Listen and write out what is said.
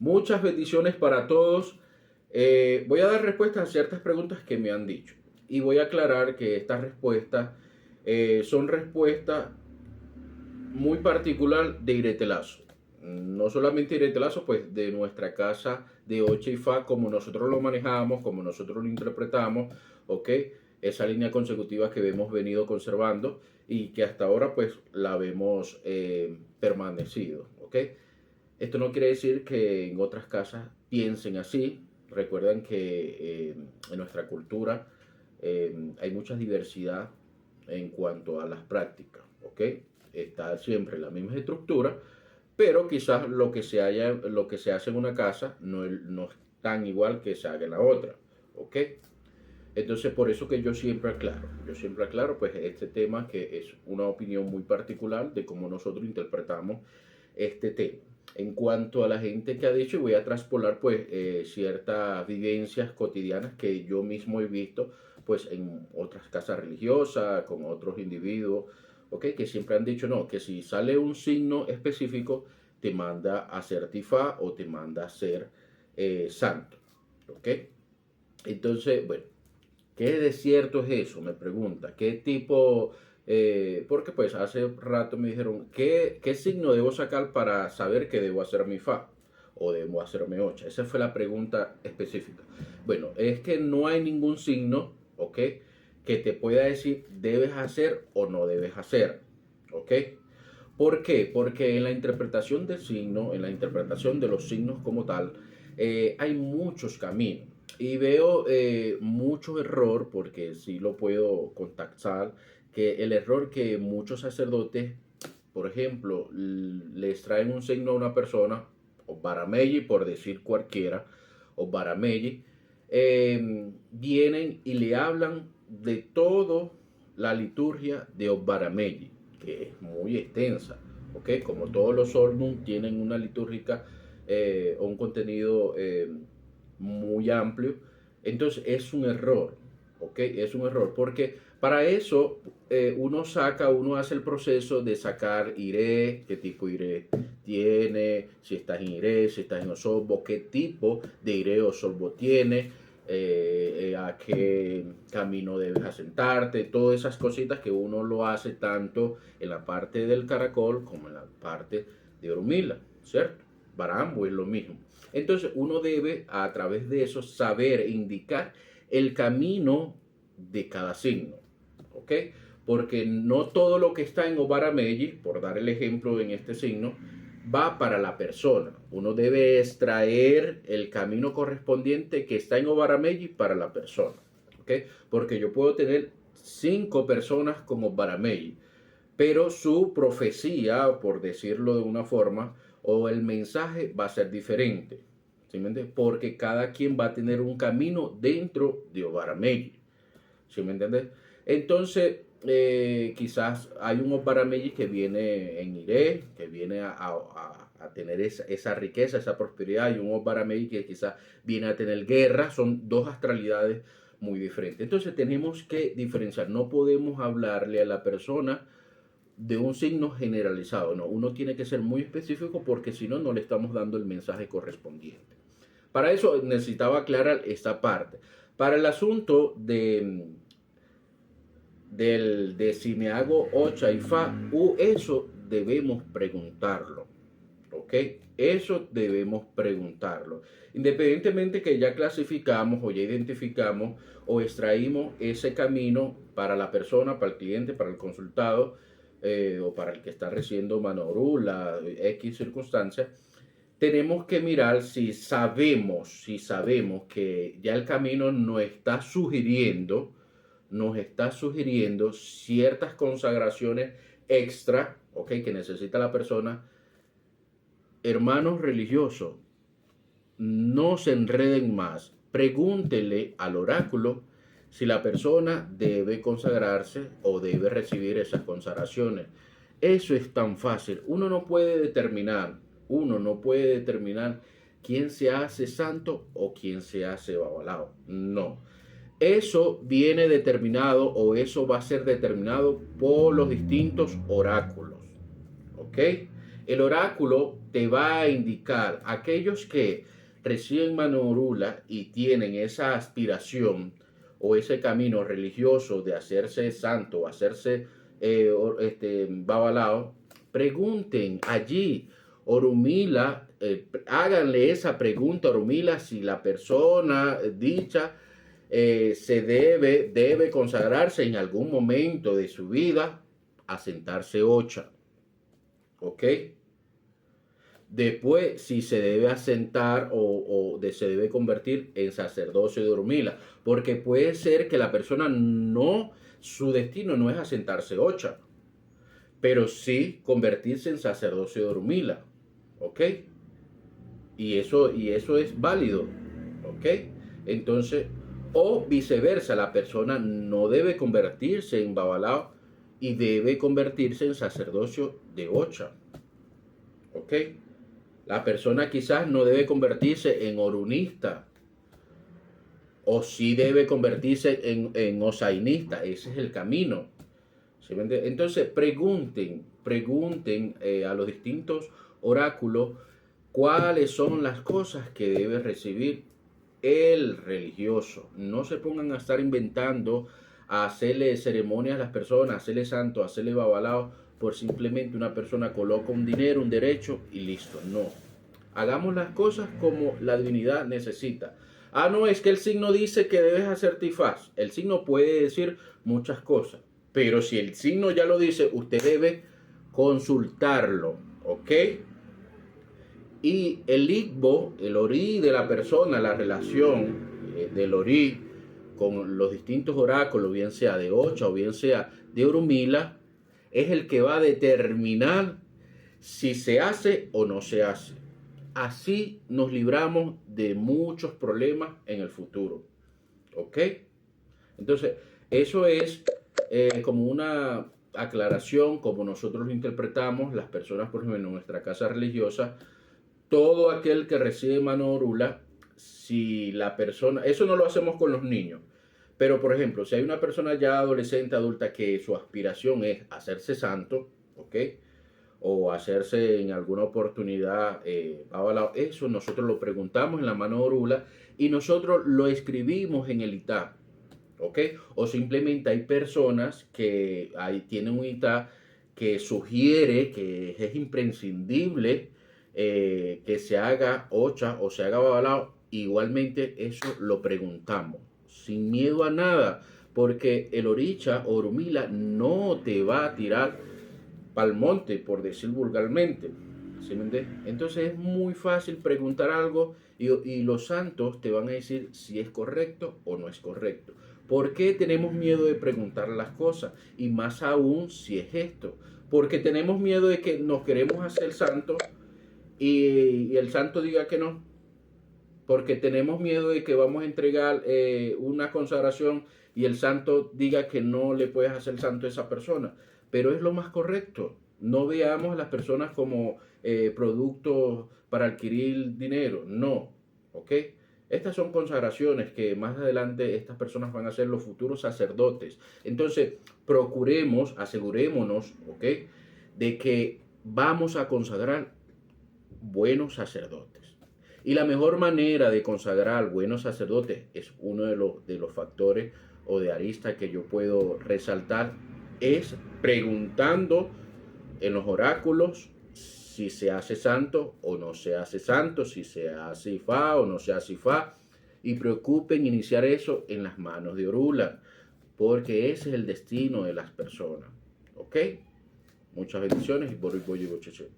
Muchas bendiciones para todos. Voy a dar respuestas a ciertas preguntas que me han dicho. Y voy a aclarar que estas respuestas son respuestas muy particular de Iretelazo. No solamente Iretelazo, pues de nuestra casa de Ocha y Fa, como nosotros lo manejamos, como nosotros lo interpretamos, ¿ok? Esa línea consecutiva que hemos venido conservando y que hasta ahora pues la vemos permanecido, ¿ok? Esto no quiere decir que en otras casas piensen así. Recuerden que en nuestra cultura hay mucha diversidad en cuanto a las prácticas, ¿ok? Está siempre la misma estructura, pero quizás lo que se hace en una casa no es tan igual que se haga en la otra, ¿ok? Entonces, por eso que yo siempre aclaro, pues, este tema que es una opinión muy particular de cómo nosotros interpretamos este tema. En cuanto a la gente que ha dicho, voy a traspolar, pues, ciertas vivencias cotidianas que yo mismo he visto, pues, en otras casas religiosas, con otros individuos, ¿ok? Que siempre han dicho, no, que si sale un signo específico, te manda a ser tifá o te manda a ser santo, ¿ok? Entonces, bueno, ¿qué de cierto es eso? Me pregunta. ¿Qué tipo? Porque pues hace rato me dijeron, ¿qué signo debo sacar para saber que debo hacer mi fa? ¿O debo hacerme ocha? Esa fue la pregunta específica. Bueno, es que no hay ningún signo, ¿ok? Que te pueda decir debes hacer o no debes hacer, ¿ok? ¿Por qué? Porque en la interpretación del signo, en la interpretación de los signos como tal, hay muchos caminos. Y veo mucho error, porque sí lo puedo contactar, que el error que muchos sacerdotes, por ejemplo, les traen un signo a una persona, o Baramelli, por decir cualquiera, o Baramelli, vienen y le hablan de toda la liturgia de Obbaramelli, que es muy extensa, ¿ok? Como todos los Ordnung tienen una litúrgica o un contenido muy amplio, entonces es un error, ¿ok? Es un error, porque para eso uno hace el proceso de sacar iré, qué tipo iré tiene, si estás en iré, si estás en osorbo, qué tipo de iré o osorbo tiene, a qué camino debes asentarte, todas esas cositas que uno lo hace tanto en la parte del caracol como en la parte de Orumila, ¿cierto? Para ambos es lo mismo. Entonces uno debe a través de eso saber indicar el camino de cada signo, ¿ok? Porque no todo lo que está en Obaramelli, por dar el ejemplo en este signo, va para la persona. Uno debe extraer el camino correspondiente que está en Obaramelli para la persona, ¿ok? Porque yo puedo tener 5 personas como Obaramelli, pero su profecía, por decirlo de una forma, o el mensaje va a ser diferente. ¿Sí me entiendes? Porque cada quien va a tener un camino dentro de Obaramelli. ¿Sí me entiendes? Entonces, quizás hay un Obaramelli que viene en Iré, que viene a tener esa riqueza, esa prosperidad, y un Obaramelli que quizás viene a tener guerra. Son dos astralidades muy diferentes. Entonces, tenemos que diferenciar. No podemos hablarle a la persona de un signo generalizado, no, uno tiene que ser muy específico porque si no, no le estamos dando el mensaje correspondiente. Para eso necesitaba aclarar esta parte. Para el asunto de si me hago ocha y fa, eso debemos preguntarlo, ¿ok? Eso debemos preguntarlo. Independientemente que ya clasificamos o ya identificamos o extraímos ese camino para la persona, para el cliente, para el consultado, o para el que está recibiendo Manorú, la X circunstancia, tenemos que mirar si sabemos que ya el camino nos está sugiriendo ciertas consagraciones extra, ¿ok? Que necesita la persona. Hermanos religiosos, no se enreden más. Pregúntele al oráculo si la persona debe consagrarse o debe recibir esas consagraciones. Eso es tan fácil. Uno no puede determinar quién se hace santo o quién se hace babalao. No. Eso viene determinado o eso va a ser determinado por los distintos oráculos. ¿Ok? El oráculo te va a indicar aquellos que reciben mano orula y tienen esa aspiración o ese camino religioso de hacerse santo, hacerse babalao, pregunten allí, Orunmila, háganle esa pregunta a Orunmila si la persona dicha debe consagrarse en algún momento de su vida a sentarse ocha. ¿Ok? Después, si se debe asentar se debe convertir en sacerdocio de Orunmila, porque puede ser que la persona su destino no es asentarse ocha, pero sí convertirse en sacerdocio de Orunmila, ¿ok? Y eso es válido, ¿ok? Entonces, o viceversa, la persona no debe convertirse en babalao y debe convertirse en sacerdocio de ocha, ¿ok? La persona quizás no debe convertirse en orunista, o sí debe convertirse en osainista. Ese es el camino. ¿Sí? Entonces pregunten a los distintos oráculos cuáles son las cosas que debe recibir el religioso. No se pongan a estar inventando, a hacerle ceremonias a las personas, a hacerle santo, a hacerle babalao, por simplemente una persona coloca un dinero, un derecho y listo. No. Hagamos las cosas como la divinidad necesita. Ah, no, es que el signo dice que debes hacer tifaz. El signo puede decir muchas cosas, pero si el signo ya lo dice, usted debe consultarlo, ¿ok? Y el Igbo, el Ori de la persona, la relación del Ori con los distintos oráculos, bien sea de Ocha o bien sea de Orunmila, es el que va a determinar si se hace o no se hace. Así nos libramos de muchos problemas en el futuro. ¿Ok? Entonces, eso es como una aclaración, como nosotros lo interpretamos, las personas, por ejemplo, en nuestra casa religiosa, todo aquel que recibe mano orula, si la persona, eso no lo hacemos con los niños, pero por ejemplo, si hay una persona ya adolescente, adulta, que su aspiración es hacerse santo, ¿ok? O hacerse en alguna oportunidad eso nosotros lo preguntamos en la mano orula y nosotros lo escribimos en el ITA, ¿ok? O simplemente hay personas que tienen un ITA que sugiere que es imprescindible que se haga ocha o se haga babalao. Igualmente eso lo preguntamos sin miedo a nada, porque el oricha o Orunmila no te va a tirar pa'l monte, por decir vulgarmente. ¿Sí me entiendes? Entonces es muy fácil preguntar algo y los santos te van a decir si es correcto o no es correcto. ¿Por qué tenemos miedo de preguntar las cosas? Y más aún si es esto. Porque tenemos miedo de que nos queremos hacer santos y el santo diga que no. Porque tenemos miedo de que vamos a entregar una consagración y el santo diga que no le puedes hacer santo a esa persona. Pero es lo más correcto. No veamos a las personas como productos para adquirir dinero. No. ¿Ok? Estas son consagraciones que más adelante estas personas van a ser los futuros sacerdotes. Entonces, procuremos, asegurémonos, ¿ok?, de que vamos a consagrar buenos sacerdotes. Y la mejor manera de consagrar buenos sacerdotes es uno de los factores o de aristas que yo puedo resaltar, es preguntando en los oráculos si se hace santo o no se hace santo, si se hace ifá o no se hace ifá, y preocupen iniciar eso en las manos de Orula, porque ese es el destino de las personas. ¿Ok? Muchas bendiciones y por el bollo y bocheche.